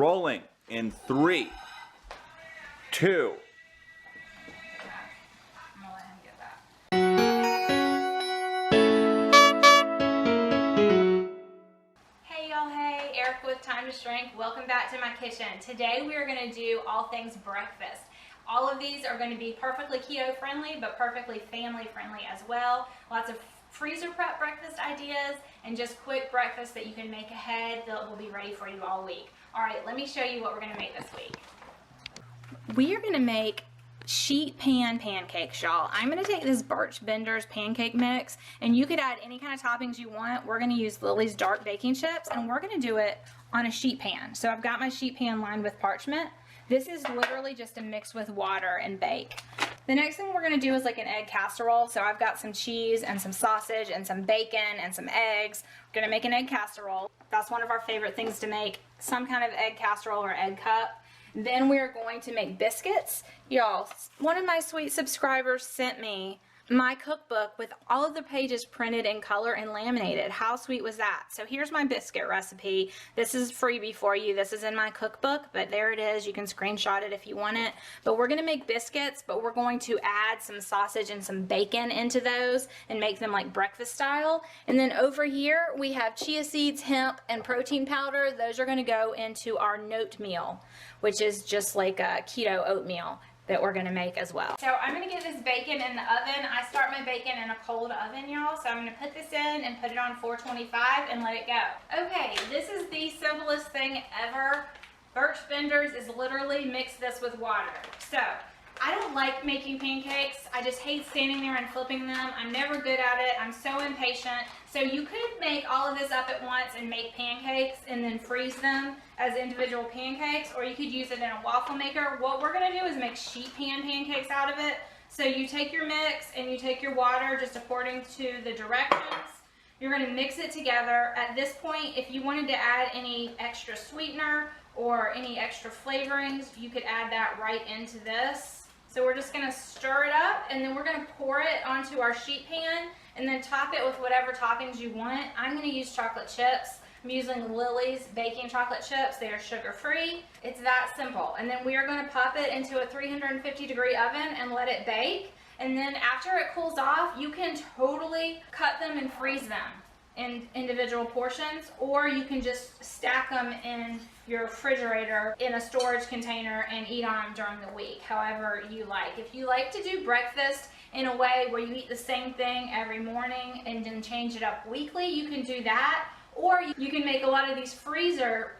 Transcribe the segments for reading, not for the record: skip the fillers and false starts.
rolling in 3, 2. I'm gonna let him get that. Hey y'all, hey, Erica with TimetoShrink. Welcome back to my kitchen. Today we are going to do all things breakfast. All of these are going to be perfectly keto friendly, but perfectly family friendly as well. Lots of freezer prep breakfast ideas and just quick breakfast that you can make ahead that will be ready for you all week. All right, let me show you what we're going to make this week. We are going to make sheet pan pancakes, y'all. I'm going to take this Birch Benders pancake mix, and you could add any kind of toppings you want. We're going to use Lily's dark baking chips, and we're going to do it on a sheet pan. So I've got my sheet pan lined with parchment. This is literally just a mix with water and bake. The next thing we're going to do is like an egg casserole. So I've got some cheese and some sausage and some bacon and some eggs. We're going to make an egg casserole. That's one of our favorite things to make, some kind of egg casserole or egg cup. Then we're going to make biscuits. Y'all, one of my sweet subscribers sent me my cookbook with all of the pages printed in color and laminated. How sweet was that? So here's my biscuit recipe. This is freebie for you. This is in my cookbook, but there it is. You can screenshot it if you want it. But we're going to make biscuits, but we're going to add some sausage and some bacon into those and make them like breakfast style. And then over here we have chia seeds, hemp, and protein powder. Those are going to go into our Noatmeal, which is just like a keto oatmeal that we're gonna make as well. So I'm gonna get this bacon in the oven. I start my bacon in a cold oven, y'all. So I'm gonna put this in and put it on 425 and let it go. Okay, this is the simplest thing ever. Birch Benders is literally mix this with water. So I don't like making pancakes. I just hate standing there and flipping them. I'm never good at it. I'm so impatient. So you could make all of this up at once and make pancakes and then freeze them as individual pancakes, or you could use it in a waffle maker. What we're gonna do is make sheet pan pancakes out of it. So you take your mix and you take your water just according to the directions. You're gonna mix it together. At this point, if you wanted to add any extra sweetener or any extra flavorings, you could add that right into this. So we're just gonna stir it up, and then we're gonna pour it onto our sheet pan and then top it with whatever toppings you want. I'm gonna use chocolate chips. I'm using Lily's baking chocolate chips. They are sugar-free. It's that simple. And then we are gonna pop it into a 350-degree oven and let it bake. And then after it cools off, you can totally cut them and freeze them in individual portions, or you can just stack them in your refrigerator in a storage container and eat on them during the week, however you like. If you like to do breakfast in a way where you eat the same thing every morning and then change it up weekly, you can do that. Or you can make a lot of these freezer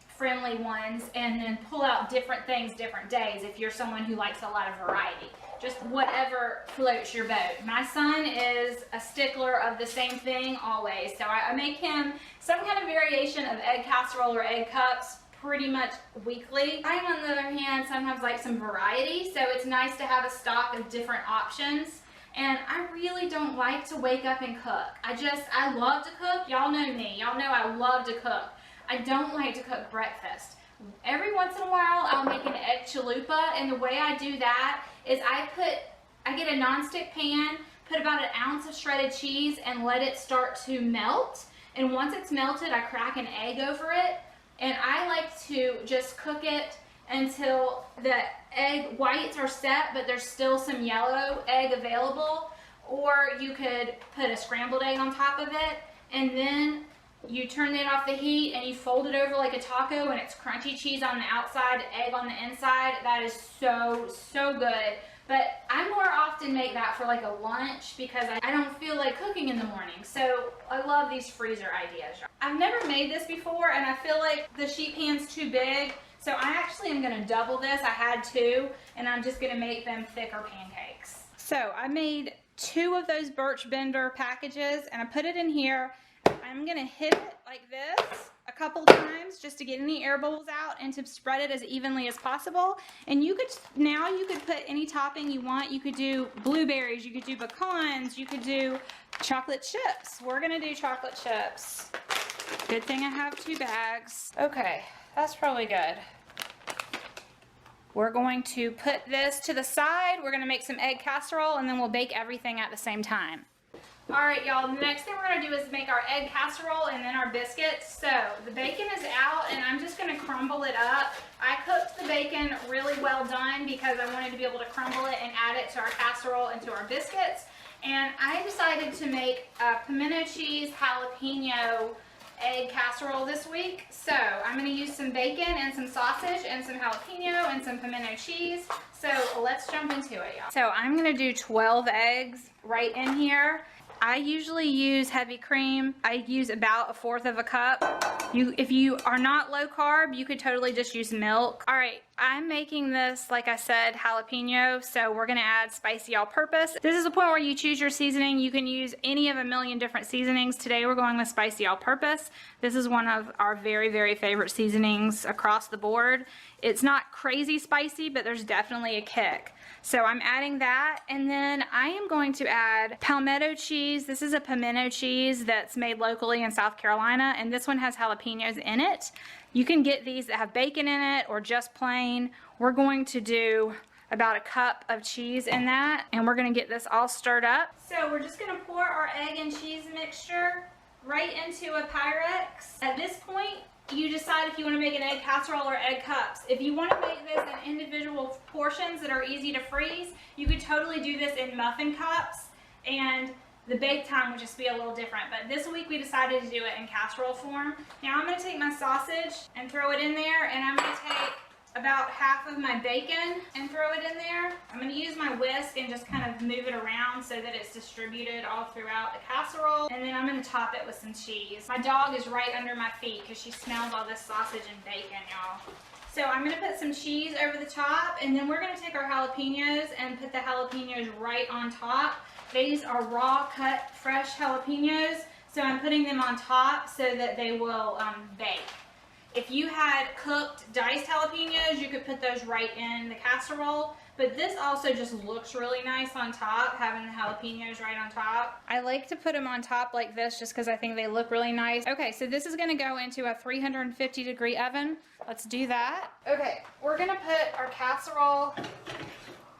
friendly ones and then pull out different things different days if you're someone who likes a lot of variety. Just whatever floats your boat. My son is a stickler of the same thing always, so I make him some kind of variation of egg casserole or egg cups pretty much weekly. I, on the other hand, sometimes like some variety, so it's nice to have a stock of different options. And I really don't like to wake up and cook. I love to cook. Y'all know me. Y'all know I love to cook. I don't like to cook breakfast. Every once in a while, I'll make an egg chalupa, and the way I do that is I get a nonstick pan, put about an ounce of shredded cheese, and let it start to melt. And once it's melted, I crack an egg over it, and I like to just cook it until the egg whites are set, but there's still some yellow egg available. Or you could put a scrambled egg on top of it, and then you turn it off the heat and you fold it over like a taco, and it's crunchy cheese on the outside, egg on the inside. That is so, so good. But I more often make that for like a lunch because I don't feel like cooking in the morning. So I love these freezer ideas. I've never made this before, and I feel like the sheet pan's too big. So I actually am gonna double this. I had two, and I'm just gonna make them thicker pancakes. So I made 2 of those Birch Bender packages, and I put it in here. I'm gonna hit it like this a couple times just to get any air bubbles out and to spread it as evenly as possible. And you could put any topping you want. You could do blueberries, you could do pecans, you could do chocolate chips. We're gonna do chocolate chips. Good thing I have 2 bags. Okay, that's probably good. We're going to put this to the side. We're gonna make some egg casserole, and then we'll bake everything at the same time. All right, y'all, the next thing we're gonna do is make our egg casserole and then our biscuits. So the bacon is out and I'm just gonna crumble it up. I cooked the bacon really well done because I wanted to be able to crumble it and add it to our casserole and to our biscuits. And I decided to make a pimento cheese jalapeno egg casserole this week. So I'm gonna use some bacon and some sausage and some jalapeno and some pimento cheese. So let's jump into it, y'all. So I'm gonna do 12 eggs right in here. I usually use heavy cream. I use about 1/4 of a cup. If you are not low carb, you could totally just use milk. All right, I'm making this, like I said, jalapeno, so we're gonna add spicy all-purpose. This is a point where you choose your seasoning. You can use any of a million different seasonings. Today we're going with spicy all-purpose. This is one of our very, very favorite seasonings across the board. It's not crazy spicy, but there's definitely a kick. So I'm adding that, and then I am going to add palmetto cheese. This is a pimento cheese that's made locally in South Carolina, and this one has jalapenos in it. You can get these that have bacon in it or just plain. We're going to do about a cup of cheese in that, and we're gonna get this all stirred up. So we're just gonna pour our egg and cheese mixture right into a Pyrex. At this point, you decide if you want to make an egg casserole or egg cups. If you want to make this in individual portions that are easy to freeze, you could totally do this in muffin cups, and the bake time would just be a little different. But this week we decided to do it in casserole form. Now I'm going to take my sausage and throw it in there, and I'm going to take about half of my bacon and throw it in there. I'm going to use my whisk and just kind of move it around so that it's distributed all throughout the casserole. And then I'm going to top it with some cheese. My dog is right under my feet because she smells all this sausage and bacon, y'all. So I'm going to put some cheese over the top, and then we're going to take our jalapenos and put the jalapenos right on top. These are raw cut fresh jalapenos, so I'm putting them on top so that they will bake. If you had cooked diced jalapenos, you could put those right in the casserole, but this also just looks really nice on top, having the jalapenos right on top. I like to put them on top like this just because I think they look really nice. Okay, so this is going to go into a 350-degree oven. Let's do that. Okay, we're going to put our casserole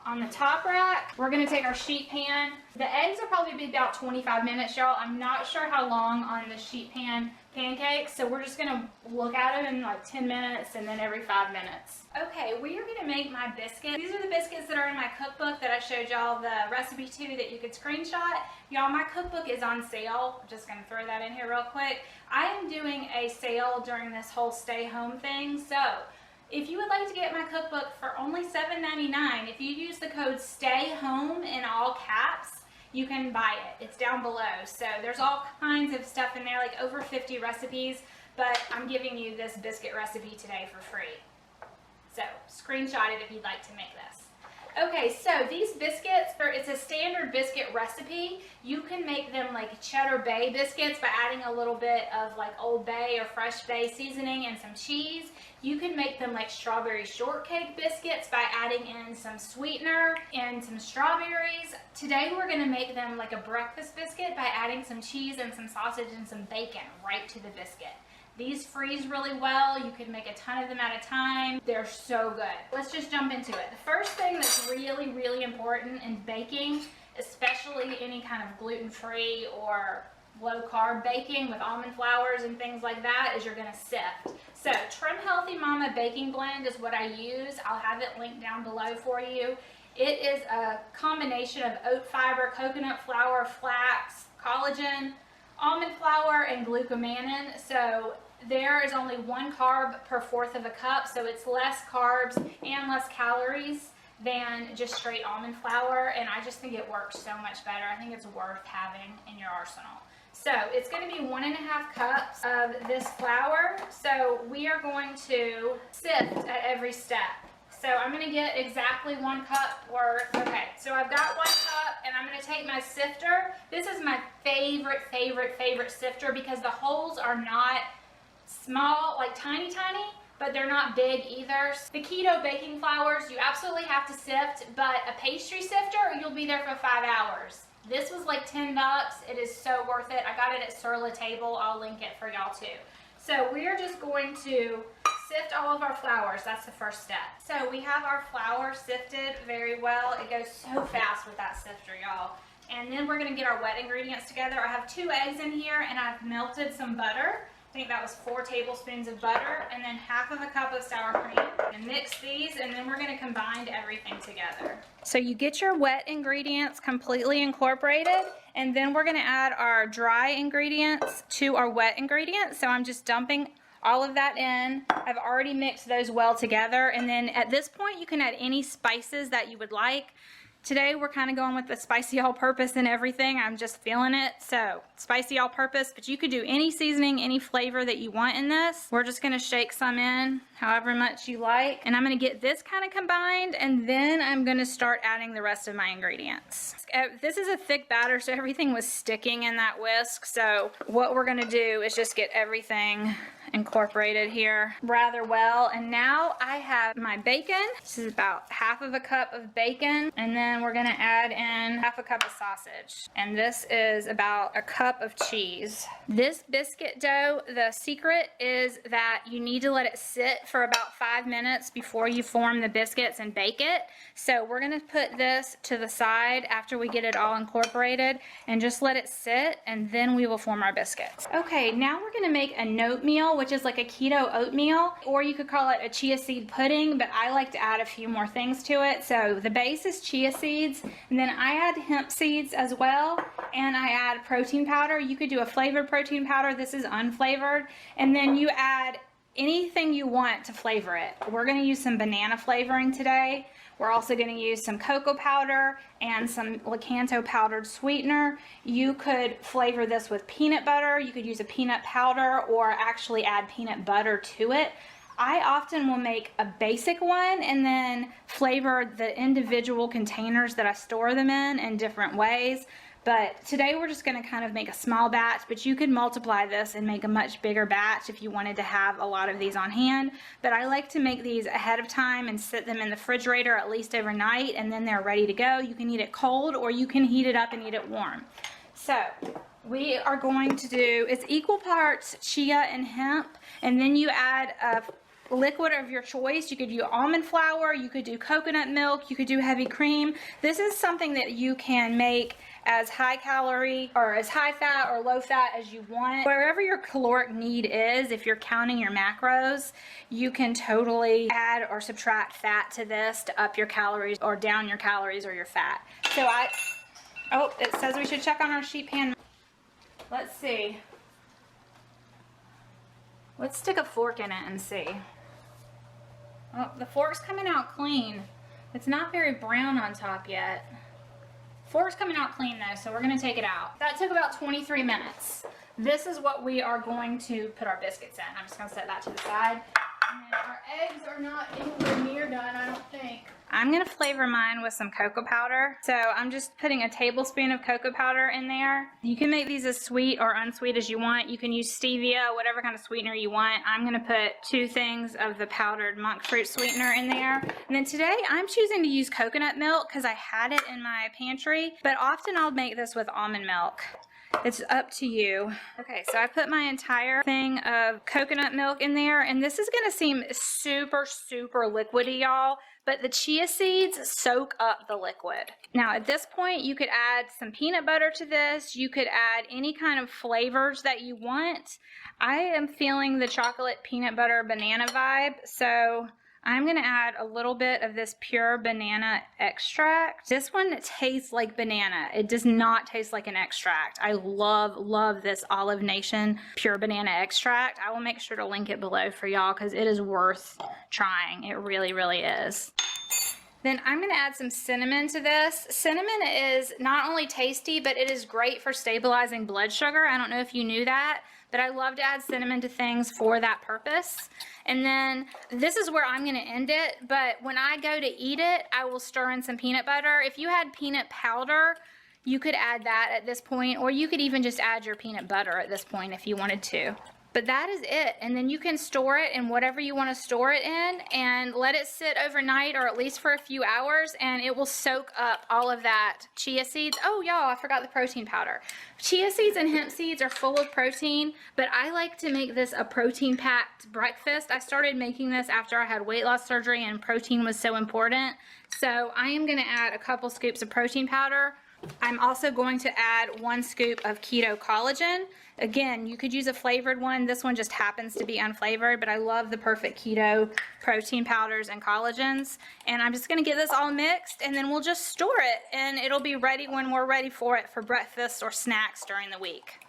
on the top rack. We're going to take our sheet pan. The eggs will probably be about 25 minutes, y'all. I'm not sure how long on the sheet pan pancakes, so we're just going to look at them in like 10 minutes and then every 5 minutes. Okay, we are going to make my biscuits. These are the biscuits that are in my cookbook that I showed y'all the recipe to that you could screenshot. Y'all, my cookbook is on sale. I'm just going to throw that in here real quick. I am doing a sale during this whole stay home thing, so if you would like to get my cookbook for only $7.99, if you use the code STAYHOME in all caps, you can buy it. It's down below. So there's all kinds of stuff in there, like over 50 recipes, but I'm giving you this biscuit recipe today for free. So screenshot it if you'd like to make this. Okay, so these biscuits, it's a standard biscuit recipe. You can make them like Cheddar Bay biscuits by adding a little bit of like Old Bay or Fresh Bay seasoning and some cheese. You can make them like strawberry shortcake biscuits by adding in some sweetener and some strawberries. Today we're going to make them like a breakfast biscuit by adding some cheese and some sausage and some bacon right to the biscuit. These freeze really well. You can make a ton of them at a time. They're so good. Let's just jump into it. The first thing that's really, really important in baking, especially any kind of gluten-free or low-carb baking with almond flours and things like that, is you're going to sift. So Trim Healthy Mama Baking Blend is what I use. I'll have it linked down below for you. It is a combination of oat fiber, coconut flour, flax, collagen, almond flour, and glucomannan. So there is only 1 carb per 1/4 of a cup, so it's less carbs and less calories than just straight almond flour, and I just think it works so much better. I think it's worth having in your arsenal. So it's going to be 1½ cups of this flour. So we are going to sift at every step. So I'm going to get exactly 1 cup worth. Okay, so I've got 1 cup, and I'm going to take my sifter. This is my favorite sifter because the holes are not small, like tiny, but they're not big either. The keto baking flours, you absolutely have to sift, but a pastry sifter, you'll be there for 5 hours. This was like $10. It is so worth it. I got it at Sur La Table. I'll link it for y'all too. So we're just going to sift all of our flours. That's the first step. So we have our flour sifted very well. It goes so fast with that sifter, y'all. And then we're gonna get our wet ingredients together. I have 2 eggs in here and I've melted some butter. I think that was 4 tablespoons of butter and then half of a cup of sour cream. And mix these and then we're gonna combine everything together. So you get your wet ingredients completely incorporated and then we're gonna add our dry ingredients to our wet ingredients. So I'm just dumping all of that in. I've already mixed those well together and then at this point you can add any spices that you would like. Today we're kind of going with the spicy all-purpose and everything. I'm just feeling it. So spicy all-purpose, but you could do any seasoning, any flavor that you want in this. We're just gonna shake some in however much you like. And I'm gonna get this kind of combined and then I'm gonna start adding the rest of my ingredients. This is a thick batter, so everything was sticking in that whisk. So what we're gonna do is just get everything incorporated here rather well. And now I have my bacon. This is about half of a cup of bacon. And then we're gonna add in half a cup of sausage. And this is about a cup of cheese. This biscuit dough, the secret is that you need to let it sit for about 5 minutes before you form the biscuits and bake it. So we're gonna put this to the side after we get it all incorporated and just let it sit and then we will form our biscuits. Okay, now we're gonna make a Noatmeal, which is like a keto oatmeal, or you could call it a chia seed pudding, but I like to add a few more things to it. So the base is chia seeds, and then I add hemp seeds as well, and I add protein powder. You could do a flavored protein powder. This is unflavored, and then you add anything you want to flavor it. We're gonna use some banana flavoring today. We're also going to use some cocoa powder and some Lexington powdered sweetener. You could flavor this with peanut butter. You could use a peanut powder or actually add peanut butter to it. I often will make a basic one and then flavor the individual containers that I store them in different ways. But today we're just going to kind of make a small batch, but you could multiply this and make a much bigger batch if you wanted to have a lot of these on hand. But I like to make these ahead of time and sit them in the refrigerator at least overnight, and then they're ready to go. You can eat it cold or you can heat it up and eat it warm. So we are going to do, it's equal parts chia and hemp, and then you add a liquid of your choice. You could do almond flour, you could do coconut milk, you could do heavy cream. This is something that you can make as high calorie or as high fat or low fat as you want. Wherever your caloric need is, if you're counting your macros, you can totally add or subtract fat to this to up your calories or down your calories or your fat. So oh, it says we should check on our sheet pan. Let's see. Let's stick a fork in it and see. Oh, the fork's coming out clean. It's not very brown on top yet. Fork's coming out clean though, so we're gonna take it out. That took about 23 minutes. This is what we are going to put our biscuits in. I'm just gonna set that to the side. And then our eggs are not anywhere near done, I don't think. I'm gonna flavor mine with some cocoa powder. So I'm just putting a tablespoon of cocoa powder in there. You can make these as sweet or unsweet as you want. You can use stevia, whatever kind of sweetener you want. I'm gonna put 2 things of the powdered monk fruit sweetener in there. And then today I'm choosing to use coconut milk because I had it in my pantry, but often I'll make this with almond milk. It's up to you. Okay, so I put my entire thing of coconut milk in there, and this is gonna seem super, super liquidy, y'all, but the chia seeds soak up the liquid. Now at this point, you could add some peanut butter to this. You could add any kind of flavors that you want. I am feeling the chocolate peanut butter banana vibe, so I'm gonna add a little bit of this pure banana extract. This one tastes like banana. It does not taste like an extract. I love this Olive Nation pure banana extract. I will make sure to link it below for y'all because it is worth trying. It really, really is. Then I'm gonna add some cinnamon to this. Cinnamon is not only tasty, but it is great for stabilizing blood sugar. I don't know if you knew that, but I love to add cinnamon to things for that purpose. And then this is where I'm gonna end it, but when I go to eat it, I will stir in some peanut butter. If you had peanut powder, you could add that at this point, or you could even just add your peanut butter at this point if you wanted to. But that is it, and then you can store it in whatever you want to store it in and let it sit overnight or at least for a few hours, and it will soak up all of that chia seeds. Oh y'all, I forgot the protein powder. Chia seeds and hemp seeds are full of protein, but I like to make this a protein-packed breakfast. I started making this after I had weight loss surgery and protein was so important. So I am gonna add a couple scoops of protein powder. I'm also going to add 1 scoop of keto collagen. Again, you could use a flavored one. This one just happens to be unflavored, but I love the perfect keto protein powders and collagens. And I'm just gonna get this all mixed, and then we'll just store it, and it'll be ready when we're ready for it for breakfast or snacks during the week.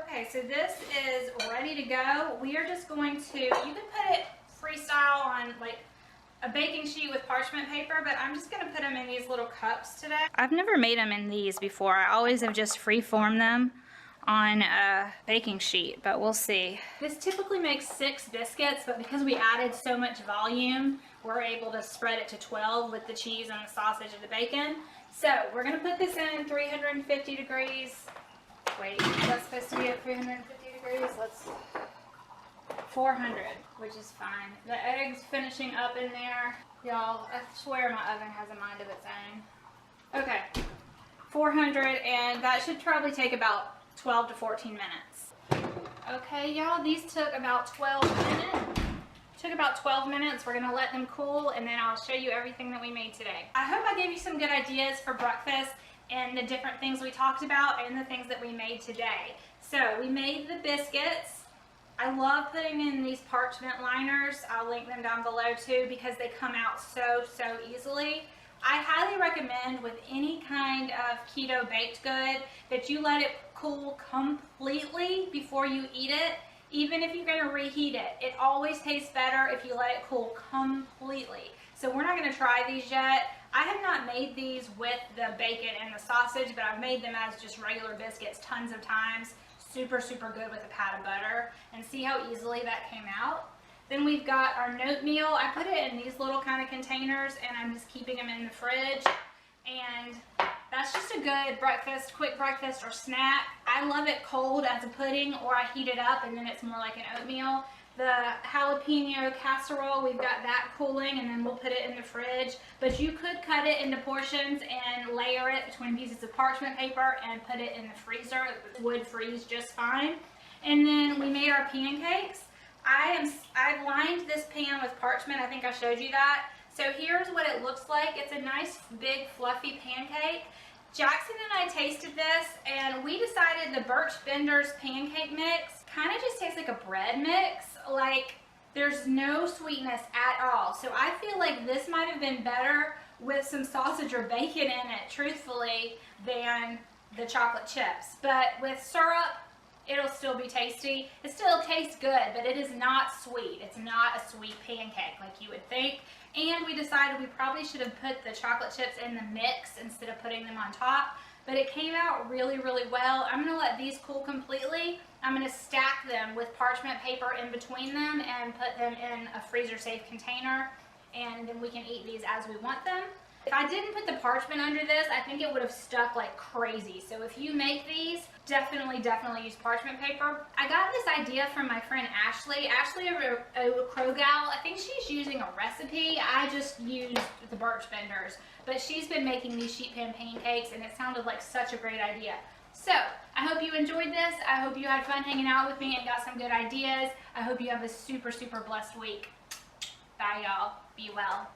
Okay, so this is ready to go. We are just going to, you can put it freestyle on like a baking sheet with parchment paper, but I'm just gonna put them in these little cups today. I've never made them in these before. I always have just free-formed them on a baking sheet, but we'll see. This typically makes 6 biscuits, but because we added so much volume, we're able to spread it to 12 with the cheese and the sausage and the bacon. So we're gonna put this in 350 degrees. Wait, is that supposed to be at 350 degrees? Let's 400, which is fine. The eggs finishing up in there. Y'all, I swear my oven has a mind of its own. Okay, 400, and that should probably take about 12 to 14 minutes. Okay, y'all, these took about 12 minutes. We're gonna let them cool, and then I'll show you everything that we made today. I hope I gave you some good ideas for breakfast and the different things we talked about and the things that we made today. So we made the biscuits. I love putting in these parchment liners. I'll link them down below too because they come out so easily. I highly recommend with any kind of keto baked good that you let it cool completely before you eat it. Even if you're going to reheat it, it always tastes better if you let it cool completely. So we're not going to try these yet. I have not made these with the bacon and the sausage, but I've made them as just regular biscuits tons of times. Super good with a pat of butter, and see how easily that came out. Then we've got our Noatmeal. I put it in these little kind of containers, and I'm just keeping them in the fridge. And that's just a good breakfast, quick breakfast or snack. I love it cold as a pudding, or I heat it up and then it's more like an oatmeal. The jalapeno casserole, we've got that cooling, and then we'll put it in the fridge. But you could cut it into portions and layer it between pieces of parchment paper and put it in the freezer. It would freeze just fine. And then we made our pancakes. I've lined this pan with parchment. I think I showed you that. So here's what it looks like. It's a nice big fluffy pancake. Jackson and I tasted this, and we decided the Birch Bender's pancake mix kind of just tastes like a bread mix. Like, there's no sweetness at all. So I feel like this might have been better with some sausage or bacon in it, truthfully, than the chocolate chips. But with syrup, it'll still be tasty. It still tastes good, but it is not sweet. It's not a sweet pancake like you would think. And we decided we probably should have put the chocolate chips in the mix instead of putting them on top. But it came out really well. I'm gonna let these cool completely. I'm gonna stack them with parchment paper in between them and put them in a freezer safe container. And then we can eat these as we want them. If I didn't put the parchment under this, I think it would have stuck like crazy. So if you make these, definitely use parchment paper. I got this idea from my friend Ashley. Ashley over at Crow Gal, I think she's using a recipe. I just used the Birch Benders. But she's been making these sheet pan pancakes, and it sounded like such a great idea. So, I hope you enjoyed this. I hope you had fun hanging out with me and got some good ideas. I hope you have a super blessed week. Bye, y'all. Be well.